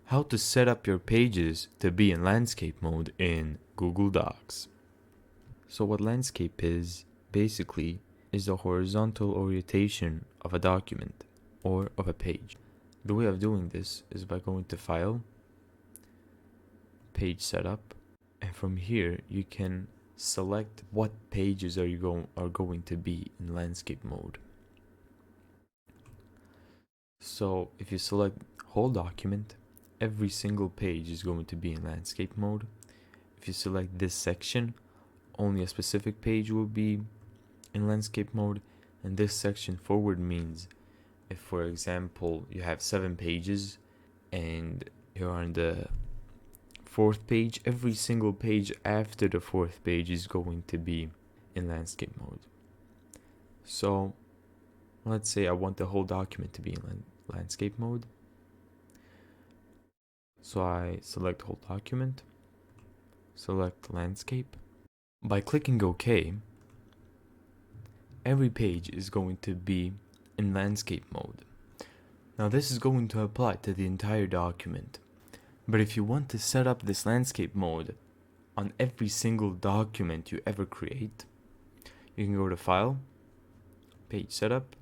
How to set up your pages to be in landscape mode in Google Docs. So what landscape is, basically, is the horizontal orientation of a document or of a page. The way of doing this is by going to File, Page Setup, and from here you can select what pages are going to be in landscape mode. So if you select whole document, every single page is going to be in landscape mode. If you select this section, only a specific page will be in landscape mode, and this section forward means if, for example, you have 7 pages and you're on the 4th page, every single page after the 4th page is going to be in landscape mode. So let's say I want the whole document to be in landscape mode. So I select whole document, select landscape. By clicking OK, every page is going to be in landscape mode. Now this is going to apply to the entire document. But if you want to set up this landscape mode on every single document you ever create, you can go to File, Page Setup,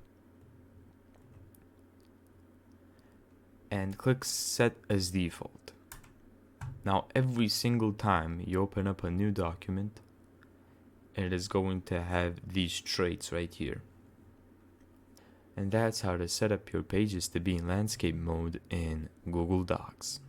and click Set as Default. Now every single time you open up a new document, it is going to have these traits right here. And that's how to set up your pages to be in landscape mode in Google Docs.